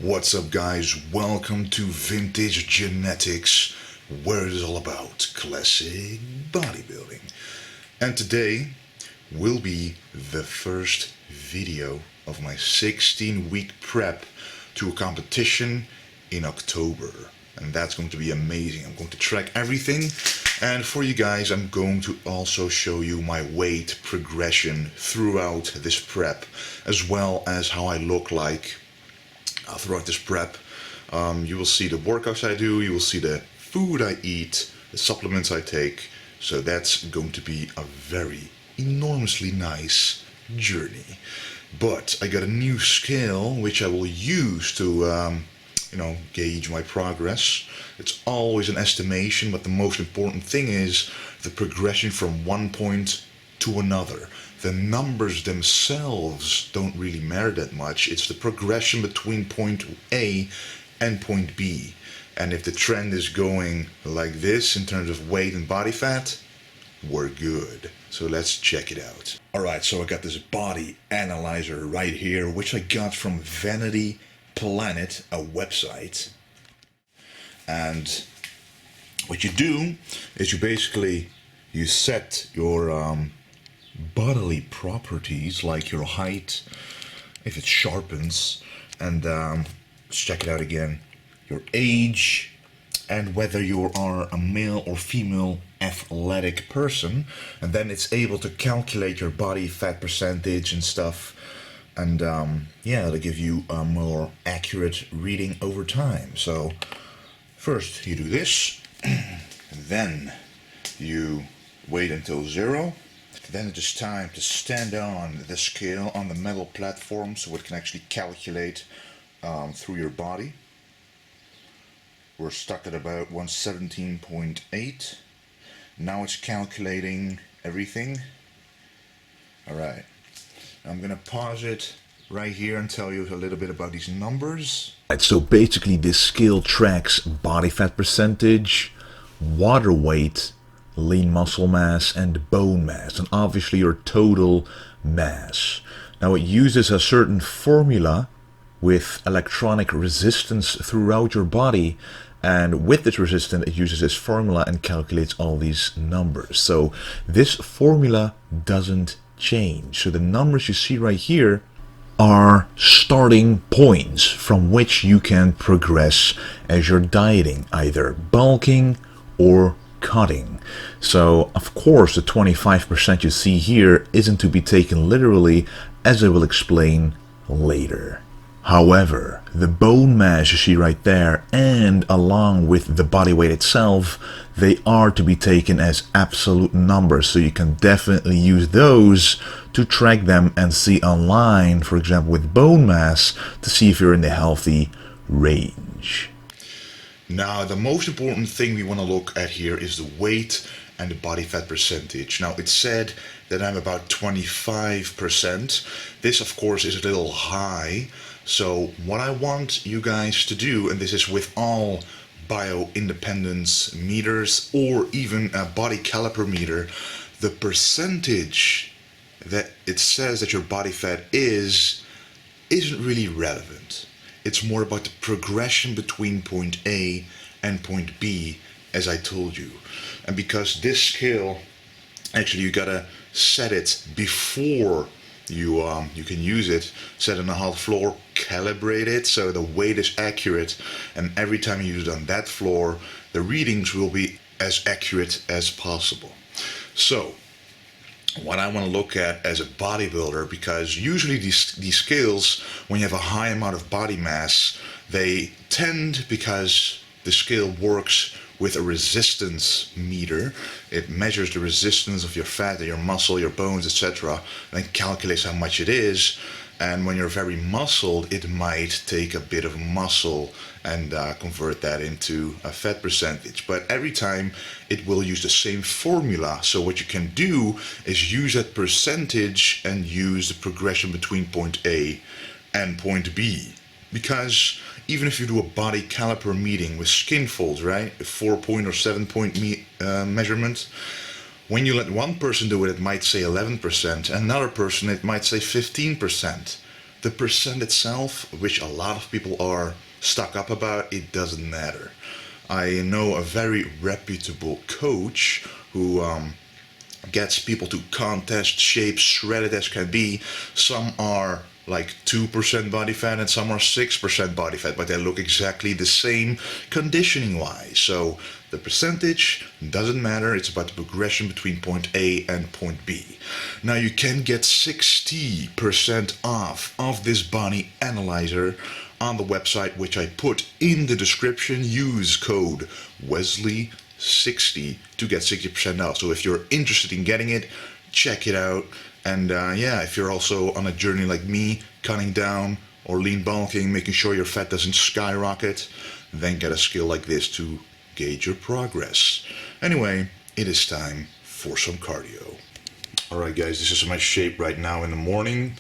What's up, guys? Welcome to Vintage Genetics, where it is all about classic bodybuilding. And today will be the first video of my 16-week prep to a competition in October. And that's going to be amazing. I'm going to track everything. And for you guys, I'm going to also show you my weight progression throughout this prep, as well as how I look like throughout this prep. You will see the workouts I do, you will see the food I eat, the supplements I take. So that's going to be a very enormously nice journey. But I got a new scale which I will use to gauge my progress. It's always an estimation, but the most important thing is the progression from one point to another. The numbers themselves don't really matter that much. It's the progression between point A and point B. And if the trend is going like this in terms of weight and body fat, we're good. So let's check it out. Alright, so I got this body analyzer right here, which I got from Vanity Planet, a website. And what you do is you set your bodily properties, like your height, if it sharpens, and let's check it out again, your age, and whether you are a male or female athletic person, and then it's able to calculate your body fat percentage and stuff, and it'll give you a more accurate reading over time. So first you do this, then you wait until 0. Then it is time to stand on the scale on the metal platform so it can actually calculate through your body. We're stuck at about 117.8. Now it's calculating everything. Alright, I'm gonna pause it right here and tell you a little bit about these numbers. Right, so basically this scale tracks body fat percentage, water weight, lean muscle mass, and bone mass, and obviously your total mass. Now it uses a certain formula with electronic resistance throughout your body, and with this resistance it uses this formula and calculates all these numbers. So this formula doesn't change. So the numbers you see right here are starting points from which you can progress as you're dieting, either bulking or cutting. So of course the 25% you see here isn't to be taken literally, as I will explain later. However, the bone mass you see right there, and along with the body weight itself, they are to be taken as absolute numbers, so you can definitely use those to track them and see online, for example with bone mass, to see if you're in the healthy range. Now, the most important thing we want to look at here is the weight and the body fat percentage. Now, it's said that I'm about 25%. This, of course, is a little high. So what I want you guys to do, and this is with all bio-independence meters or even a body caliper meter, the percentage that it says that your body fat isn't really relevant. It's more about the progression between point A and point B, as I told you. And because this scale, actually you gotta set it before you can use it, set it on the hot floor, calibrate it so the weight is accurate, and every time you use it on that floor, the readings will be as accurate as possible. So what I want to look at as a bodybuilder, because usually these scales, when you have a high amount of body mass, they tend, because the scale works with a resistance meter, it measures the resistance of your fat, your muscle, your bones, etc., and then calculates how much it is. And when you're very muscled, it might take a bit of muscle and convert that into a fat percentage. But every time it will use the same formula. So what you can do is use that percentage and use the progression between point A and point B. Because even if you do a body caliper meeting with skin folds, right? A 4-point or 7-point measurement. When you let one person do it, it might say 11%. Another person, it might say 15%. The percent itself, which a lot of people are stuck up about, it doesn't matter. I know a very reputable coach who gets people to contest shapes shredded as can be. Some are like 2% body fat and some are 6% body fat, but they look exactly the same conditioning wise. So the percentage doesn't matter, it's about the progression between point A and point B. Now you can get 60% off of this body analyzer on the website, which I put in the description. Use code Wesley60 to get 60% off. So if you're interested in getting it, check it out. And yeah, if you're also on a journey like me, cutting down or lean bulking, making sure your fat doesn't skyrocket, then get a skill like this to gauge your progress. Anyway, it is time for some cardio. Alright guys, this is my shape right now in the morning.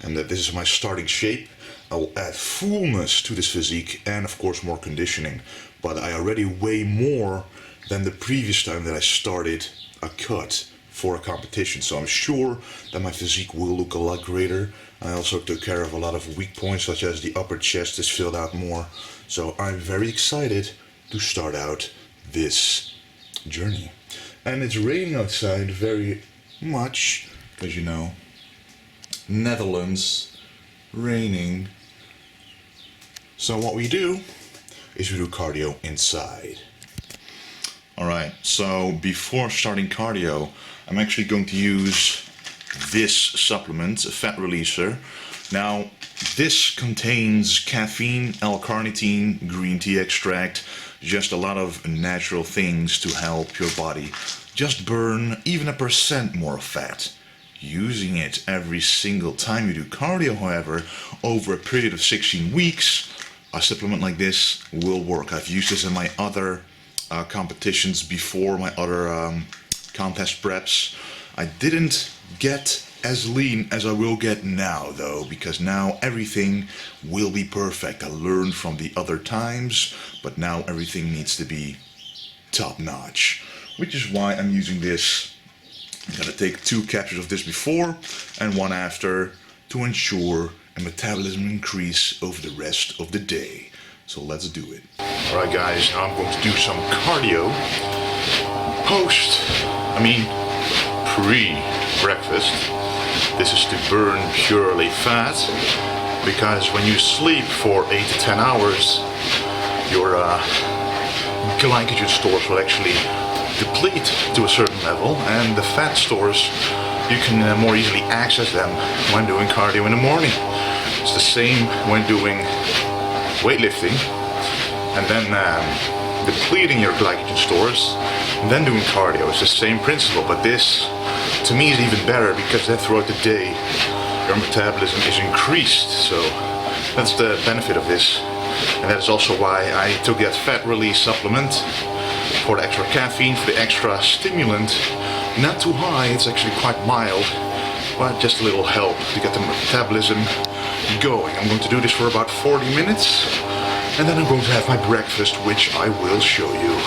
And this is my starting shape. I will add fullness to this physique and of course more conditioning. But I already weigh more than the previous time that I started a cut for a competition. So I'm sure that my physique will look a lot greater. I also took care of a lot of weak points, such as the upper chest is filled out more. So I'm very excited to start out this journey. And it's raining outside very much, because you know, Netherlands, raining. So what we do is we do cardio inside. Alright, so before starting cardio, I'm actually going to use this supplement, a fat releaser. Now, this contains caffeine, L-carnitine, green tea extract, just a lot of natural things to help your body just burn even 1% more fat. Using it every single time you do cardio, however, over a period of 16 weeks, a supplement like this will work. I've used this in my other competitions before, my other contest preps. I didn't get as lean as I will get now though, because now everything will be perfect. I learned from the other times, but now everything needs to be top notch, which is why I'm using this. I'm gonna take 2 capsules of this before and 1 after to ensure a metabolism increase over the rest of the day. So let's do it. Alright guys, now I'm going to do some cardio pre-breakfast. This is to burn purely fat, because when you sleep for 8 to 10 hours, your glycogen stores will actually deplete to a certain level, and the fat stores, you can more easily access them when doing cardio in the morning. It's the same when doing weightlifting, and then depleting your glycogen stores, and then doing cardio. It's the same principle, but this, to me, is even better, because then throughout the day, your metabolism is increased. So that's the benefit of this, and that's also why I took that fat release supplement for the extra caffeine, for the extra stimulant. Not too high, it's actually quite mild, but just a little help to get the metabolism going. I'm going to do this for about 40 minutes, and then I'm going to have my breakfast, which I will show you.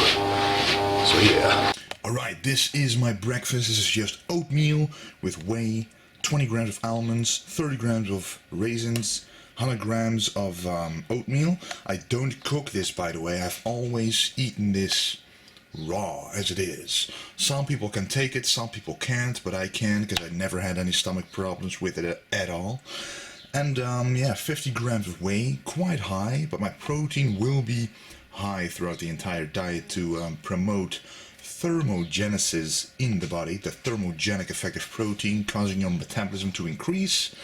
So yeah. Alright, this is my breakfast. This is just oatmeal with whey, 20 grams of almonds, 30 grams of raisins, 100 grams of oatmeal. I don't cook this, by the way. I've always eaten this raw as it is. Some people can take it, some people can't, but I can, because I never had any stomach problems with it at all. And yeah, 50 grams of whey, quite high, but my protein will be high throughout the entire diet to promote thermogenesis in the body, the thermogenic effect of protein, causing your metabolism to increase.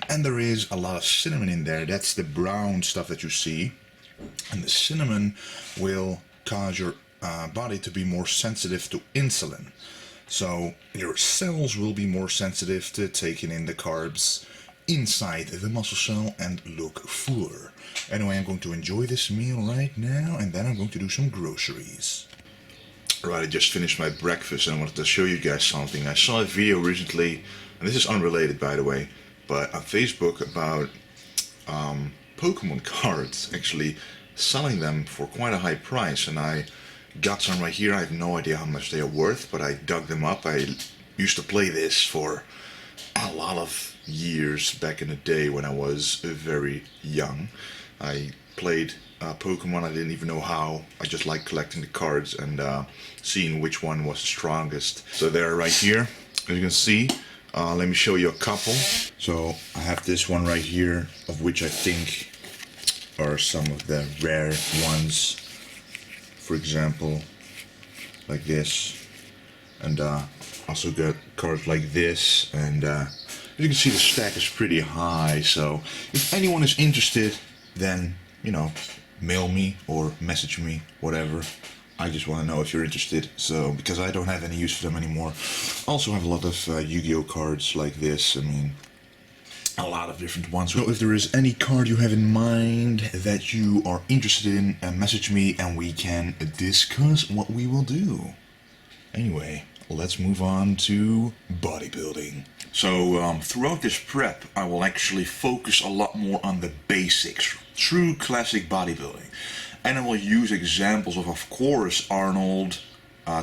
And there is a lot of cinnamon in there. That's the brown stuff that you see, and the cinnamon will cause your body to be more sensitive to insulin. So your cells will be more sensitive to taking in the carbs inside the muscle cell and look fuller. Anyway, I'm going to enjoy this meal right now, and then I'm going to do some groceries. Alright, I just finished my breakfast and I wanted to show you guys something. I saw a video recently, and this is unrelated by the way, but on Facebook about Pokemon cards, actually selling them for quite a high price, and I got some right here. I have no idea how much they are worth, but I dug them up. I used to play this for a lot of years back in the day when I was very young. I played Pokemon. I didn't even know how. I just liked collecting the cards and seeing which one was the strongest. So they're right here, as you can see. Let me show you a couple. So I have this one right here, of which I think are some of the rare ones. For example, like this. And also got cards like this. And as you can see, the stack is pretty high. So if anyone is interested, then, you know, mail me or message me, whatever. I just want to know if you're interested, so because I don't have any use for them anymore. Also have a lot of Yu-Gi-Oh cards like this. I mean, a lot of different ones. So if there is any card you have in mind that you are interested in, message me and we can discuss what we will do. Anyway, let's move on to bodybuilding. So throughout this prep, I will actually focus a lot more on the basics, true classic bodybuilding. And I will use examples of course, Arnold,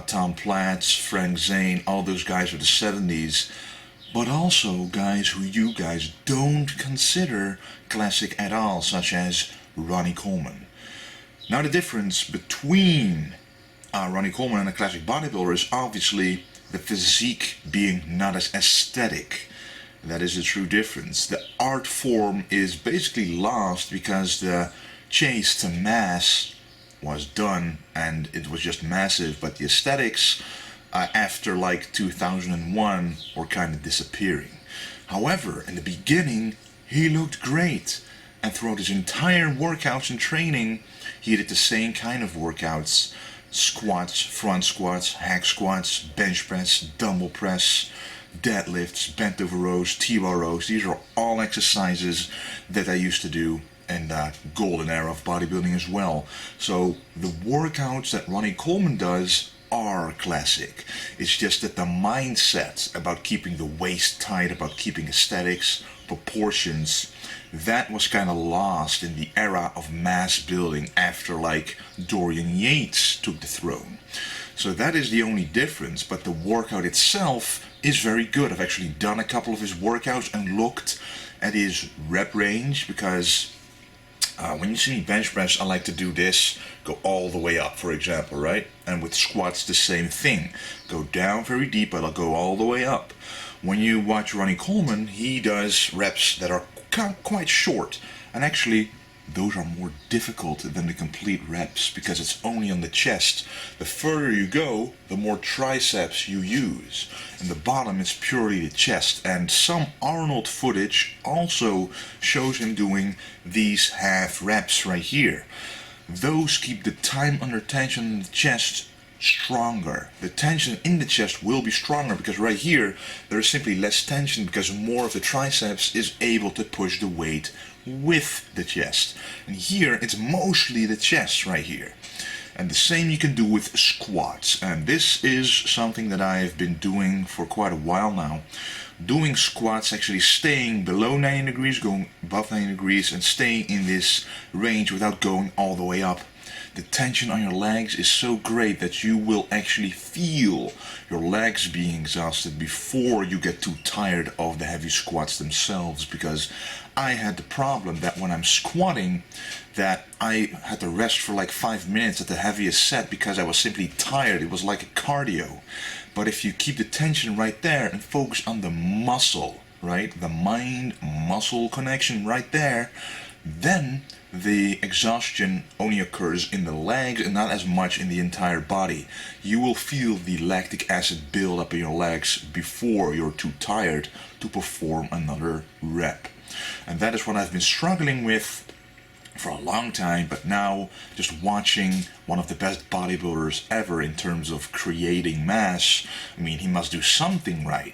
Tom Platz, Frank Zane, all those guys of the 70s, but also guys who you guys don't consider classic at all, such as Ronnie Coleman. Now the difference between Ronnie Coleman and a classic bodybuilder is obviously the physique being not as aesthetic. That is the true difference. The art form is basically lost because the chase to mass was done and it was just massive, but the aesthetics after like 2001 were kind of disappearing. However, in the beginning he looked great, and throughout his entire workouts and training he did the same kind of workouts: squats, front squats, hack squats, bench press, dumbbell press, deadlifts, bent over rows, T-bar rows. These are all exercises that I used to do in the golden era of bodybuilding as well. So the workouts that Ronnie Coleman does are classic. It's just that the mindset about keeping the waist tight, about keeping aesthetics, proportions, that was kind of lost in the era of mass building after like Dorian Yates took the throne. So that is the only difference, but the workout itself is very good. I've actually done a couple of his workouts and looked at his rep range, because when you see me bench press, I like to do this, go all the way up, for example, right? And with squats, the same thing. Go down very deep, but I'll go all the way up. When you watch Ronnie Coleman, he does reps that are quite short, and actually those are more difficult than the complete reps because it's only on the chest. The further you go, the more triceps you use, and the bottom is purely the chest. And some Arnold footage also shows him doing these half reps right here. Those keep the time under tension in the chest stronger. The tension in the chest will be stronger because right here there is simply less tension because more of the triceps is able to push the weight with the chest. And here it's mostly the chest right here. And the same you can do with squats. And this is something that I have been doing for quite a while now. Doing squats, actually staying below 90 degrees, going above 90 degrees, and staying in this range without going all the way up. The tension on your legs is so great that you will actually feel your legs being exhausted before you get too tired of the heavy squats themselves. Because I had the problem that when I'm squatting, that I had to rest for like 5 minutes at the heaviest set because I was simply tired. It was like a cardio. But if you keep the tension right there and focus on the muscle, right, the mind-muscle connection right there, then the exhaustion only occurs in the legs and not as much in the entire body. You will feel the lactic acid build up in your legs before you're too tired to perform another rep. And that is what I've been struggling with for a long time, but now just watching one of the best bodybuilders ever in terms of creating mass, I mean, he must do something right.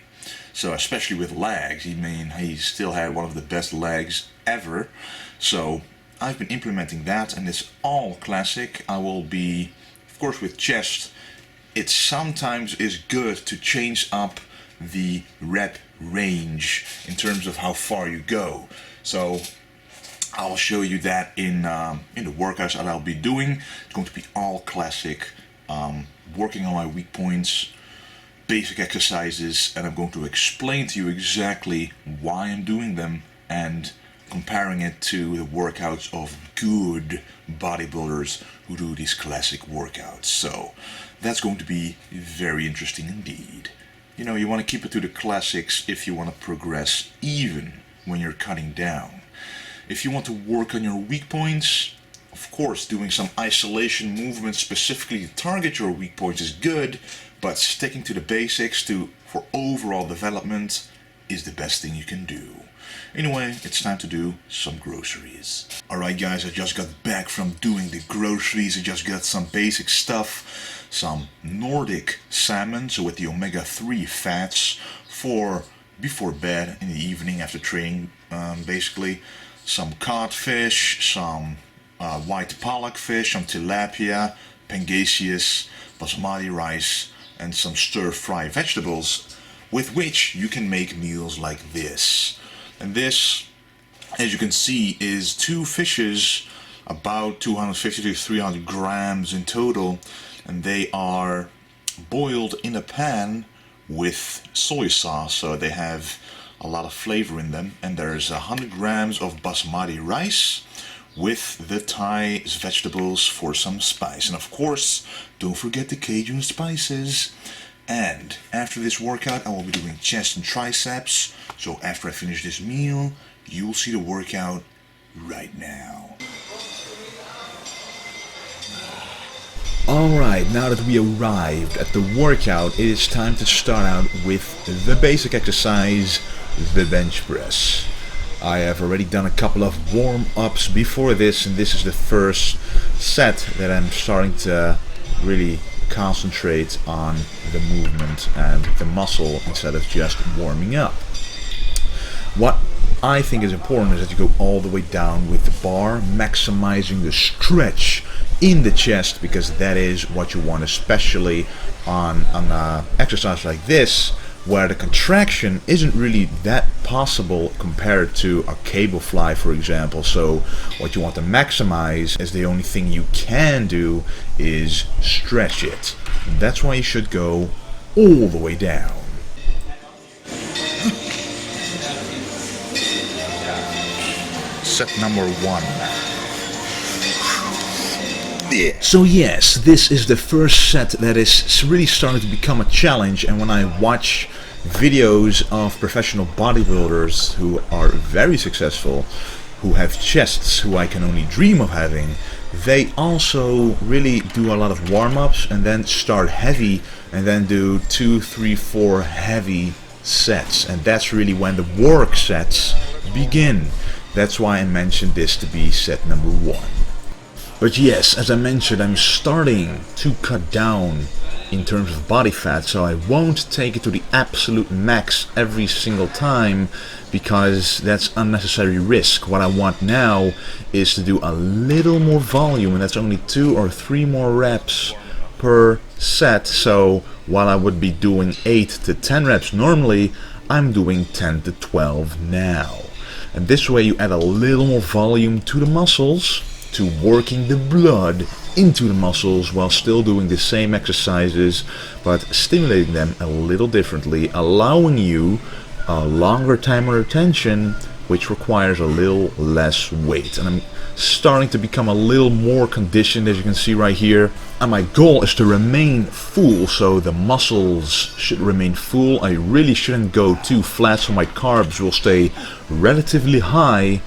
So especially with legs, he still had one of the best legs ever. So I've been implementing that, and it's all classic. I will be, of course, with chest it sometimes is good to change up the rep range in terms of how far you go. So I'll show you that in the workouts that I'll be doing. It's going to be all classic, working on my weak points, basic exercises, and I'm going to explain to you exactly why I'm doing them and comparing it to the workouts of good bodybuilders who do these classic workouts. So that's going to be very interesting indeed. You know, you want to keep it to the classics if you want to progress even when you're cutting down. If you want to work on your weak points, of course doing some isolation movements specifically to target your weak points is good, but sticking to the basics for overall development is the best thing you can do. Anyway, it's time to do some groceries. Alright guys, I just got back from doing the groceries. I just got some basic stuff. Some Nordic salmon, so with the omega-3 fats for before bed in the evening after training, basically. Some codfish, some white pollock fish, some tilapia, pangasius, basmati rice, and some stir-fry vegetables with which you can make meals like this. And this, as you can see, is 2 fishes, about 250 to 300 grams in total, and they are boiled in a pan with soy sauce, so they have a lot of flavor in them. And there's 100 grams of basmati rice with the Thai vegetables for some spice. And of course, don't forget the Cajun spices. And after this workout, I will be doing chest and triceps. So after I finish this meal, you'll see the workout right now. Alright, now that we arrived at the workout, it is time to start out with the basic exercise, the bench press. I have already done a couple of warm-ups before this, and this is the first set that I'm starting to really concentrate on the movement and the muscle instead of just warming up. What I think is important is that you go all the way down with the bar, maximizing the stretch in the chest, because that is what you want, especially on an exercise like this, where the contraction isn't really that possible compared to a cable fly, for example. So what you want to maximize is the only thing you can do is stretch it. And that's why you should go all the way down. Set number 1. So yes, this is the first set that is really starting to become a challenge, and when I watch videos of professional bodybuilders who are very successful, who have chests who I can only dream of having, they also really do a lot of warm-ups and then start heavy and then do 2, 3, 4 heavy sets, and that's really when the work sets begin. That's why I mentioned this to be set number 1. But yes, as I mentioned, I'm starting to cut down in terms of body fat, so I won't take it to the absolute max every single time, because that's unnecessary risk. What I want now is to do a little more volume, and that's only 2 or 3 more reps per set. So while I would be doing 8 to 10 reps normally, I'm doing 10 to 12 now. And this way you add a little more volume to the muscles, to working the blood into the muscles while still doing the same exercises, but stimulating them a little differently, allowing you a longer time of retention, which requires a little less weight. And I'm starting to become a little more conditioned, as you can see right here, and my goal is to remain full, so the muscles should remain full. I really shouldn't go too flat, so my carbs will stay relatively high,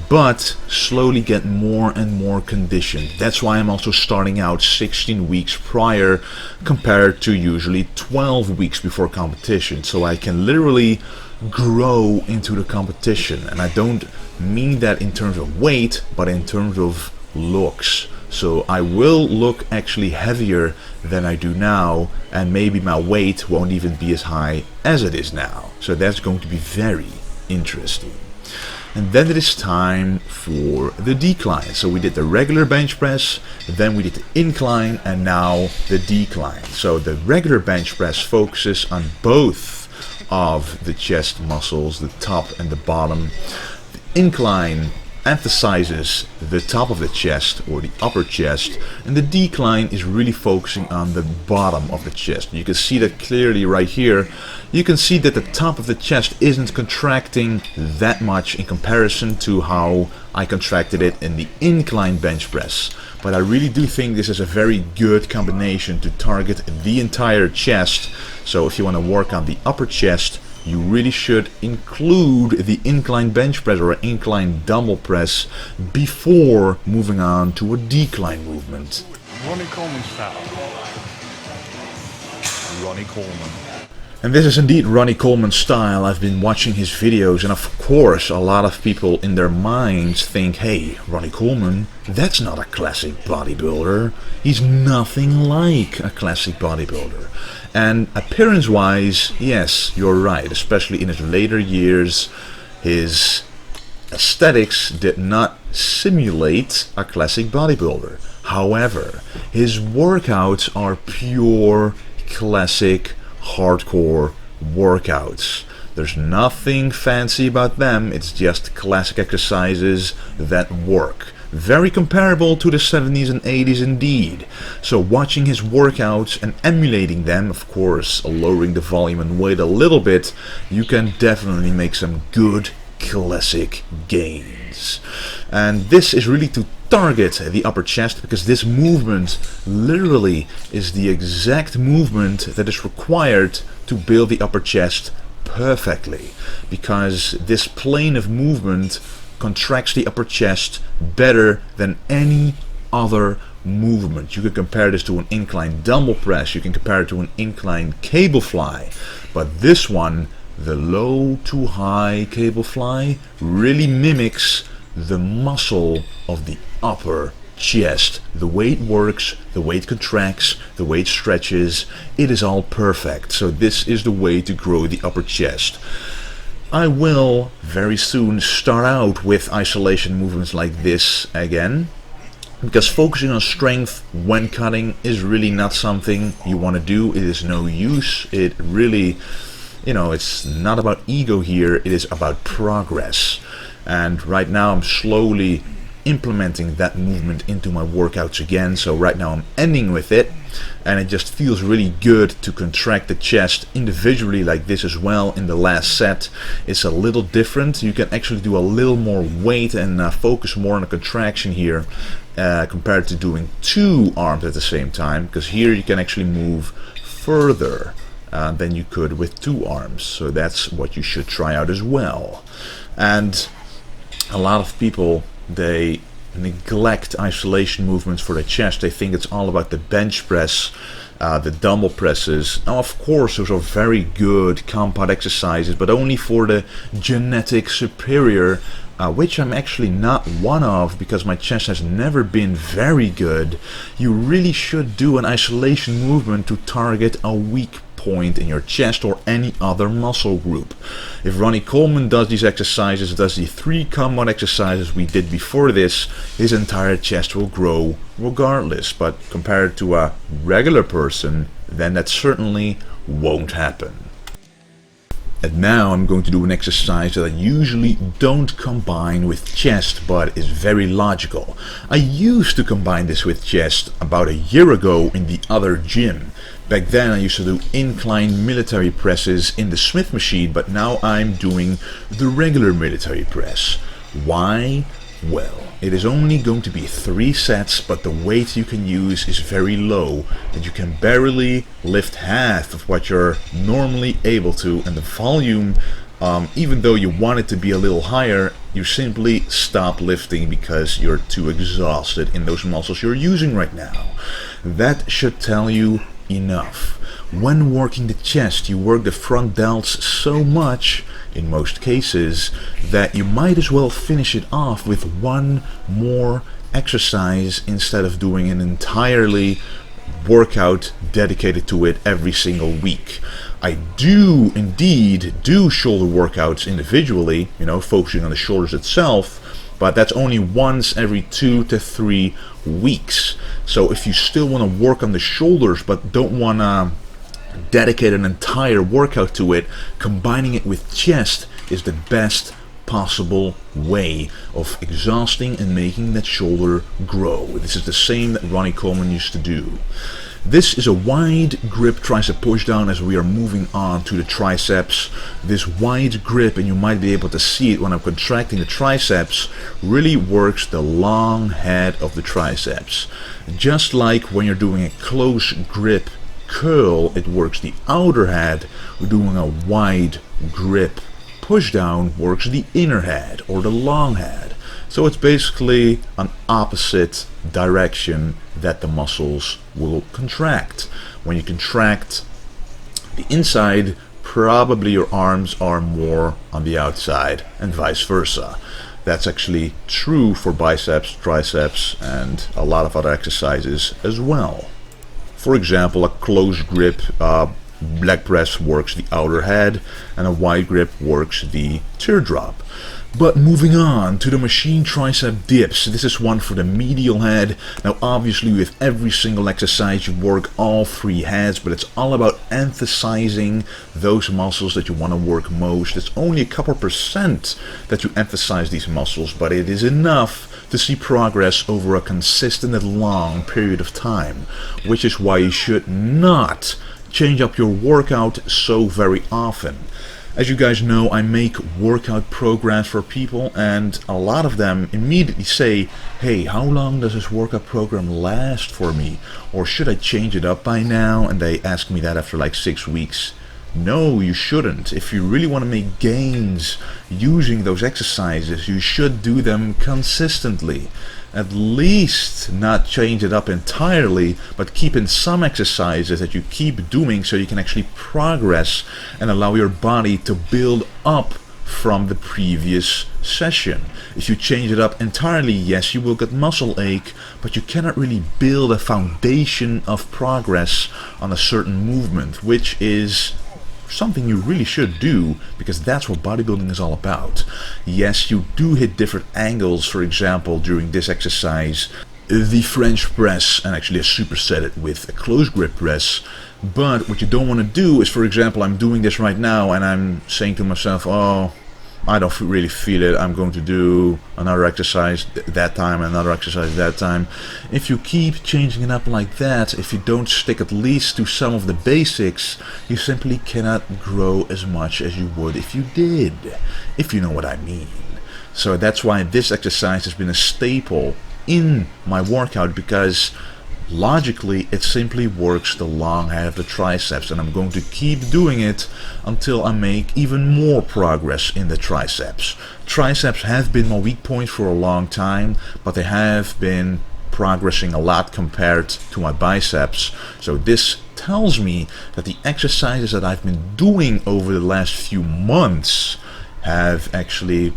but slowly get more and more conditioned. That's why I'm also starting out 16 weeks prior compared to usually 12 weeks before competition, so I can literally grow into the competition. And I don't mean that in terms of weight, but in terms of looks. So I will look actually heavier than I do now, and maybe my weight won't even be as high as it is now. So that's going to be very interesting. and then it is time for the decline. So we did the regular bench press, then we did the incline, and now the decline. So the regular bench press focuses on both of the chest muscles, the top and the bottom. The incline emphasizes the top of the chest or the upper chest, and the decline is really focusing on the bottom of the chest. You can see that clearly right here. You can see that the top of the chest isn't contracting that much in comparison to how I contracted it in the incline bench press. But I really do think this is a very good combination to target the entire chest. So if you want to work on the upper chest, you really should include the incline bench press or incline dumbbell press before moving on to a decline movement. Ronnie Coleman style. Ronnie Coleman. And this is indeed Ronnie Coleman's style. I've been watching his videos, and of course a lot of people in their minds think, hey, Ronnie Coleman, that's not a classic bodybuilder. He's nothing like a classic bodybuilder. And appearance-wise, yes, you're right. Especially in his later years, his aesthetics did not simulate a classic bodybuilder. However, his workouts are pure classic hardcore workouts. There's nothing fancy about them. It's just classic exercises that work. Very comparable to the 70s and 80s indeed. So watching his workouts and emulating them, of course lowering the volume and weight a little bit, you can definitely make some good classic gains. And this is really to target the upper chest, because this movement literally is the exact movement that is required to build the upper chest perfectly, because this plane of movement contracts the upper chest better than any other movement. You can compare this to an incline dumbbell press, you can compare it to an incline cable fly, but this one, the low to high cable fly, really mimics the muscle of the upper chest. The way it works, the way it contracts, the way it stretches, it is all perfect. So this is the way to grow the upper chest. I will very soon start out with isolation movements like this again, because focusing on strength when cutting is really not something you want to do. It is no use. It really, it's not about ego here, it is about progress. And right now I'm slowly implementing that movement into my workouts again. So right now I'm ending with it, and it just feels really good to contract the chest individually like this as well. In the last set it's a little different. You can actually do a little more weight and focus more on the contraction here compared to doing two arms at the same time, because here you can actually move further than you could with two arms. So that's what you should try out as well. And a lot of people, they neglect isolation movements for the chest. They think it's all about the bench press, the dumbbell presses. Now of course those are very good compound exercises, but only for the genetic superior, which I'm actually not one of, because my chest has never been very good. You really should do an isolation movement to target a weak point in your chest or any other muscle group. If Ronnie Coleman does these exercises, does the 3 compound exercises we did before this, his entire chest will grow regardless. But compared to a regular person, then that certainly won't happen. And now I'm going to do an exercise that I usually don't combine with chest, but is very logical. I used to combine this with chest about a year ago in the other gym. Back then I used to do incline military presses in the Smith machine, but now I'm doing the regular military press. Why? Well, it is only going to be 3 sets, but the weight you can use is very low, and you can barely lift half of what you're normally able to, and the volume, even though you want it to be a little higher, you simply stop lifting because you're too exhausted in those muscles you're using right now. That should tell you enough. When working the chest, you work the front delts so much, in most cases, that you might as well finish it off with one more exercise instead of doing an entirely workout dedicated to it every single week. I do indeed do shoulder workouts individually, you know, focusing on the shoulders itself, but that's only once every 2 to 3 weeks. So if you still want to work on the shoulders but don't want to dedicate an entire workout to it, combining it with chest is the best possible way of exhausting and making that shoulder grow. This is the same that Ronnie Coleman used to do. This is a wide grip tricep pushdown as we are moving on to the triceps. This wide grip, and you might be able to see it when I'm contracting the triceps, really works the long head of the triceps. Just like when you're doing a close grip curl, it works the outer head. We're doing a wide grip pushdown works the inner head or the long head. So it's basically an opposite direction that the muscles will contract. When you contract the inside, probably your arms are more on the outside and vice versa. That's actually true for biceps, triceps, and a lot of other exercises as well. For example, a close grip leg press works the outer head, and a wide grip works the teardrop. But moving on to the machine tricep dips. This is one for the medial head. Now obviously with every single exercise you work all 3 heads, but it's all about emphasizing those muscles that you want to work most. It's only a couple percent that you emphasize these muscles, but it is enough to see progress over a consistent and long period of time, which is why you should not change up your workout so very often. As you guys know, I make workout programs for people, and a lot of them immediately say, hey, how long does this workout program last for me? Or should I change it up by now? And they ask me that after like 6 weeks. No, you shouldn't. If you really want to make gains using those exercises, you should do them consistently. At least not change it up entirely, but keep in some exercises that you keep doing so you can actually progress and allow your body to build up from the previous session. If you change it up entirely, yes, you will get muscle ache, but you cannot really build a foundation of progress on a certain movement, which is something you really should do, because that's what bodybuilding is all about. Yes, you do hit different angles. For example, during this exercise, the French press, and actually a superset it with a close grip press. But what you don't want to do is, for example, I'm doing this right now and I'm saying to myself, oh, I don't really feel it, I'm going to do another exercise that time, another exercise that time. If you keep changing it up like that, if you don't stick at least to some of the basics, you simply cannot grow as much as you would if you did, if you know what I mean. So that's why this exercise has been a staple in my workout, because logically it simply works the long head of the triceps, and I'm going to keep doing it until I make even more progress in the triceps. Triceps have been my weak point for a long time, but they have been progressing a lot compared to my biceps. So this tells me that the exercises that I've been doing over the last few months have actually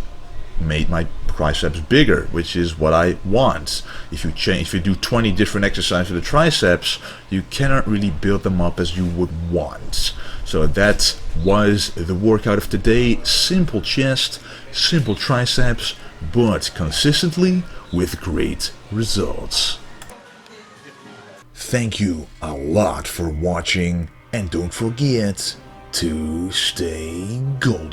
made my triceps bigger, which is what I want. If you do 20 different exercises for the triceps, you cannot really build them up as you would want. So that was the workout of today. Simple chest, simple triceps, but consistently with great results. Thank you a lot for watching, and don't forget to stay golden.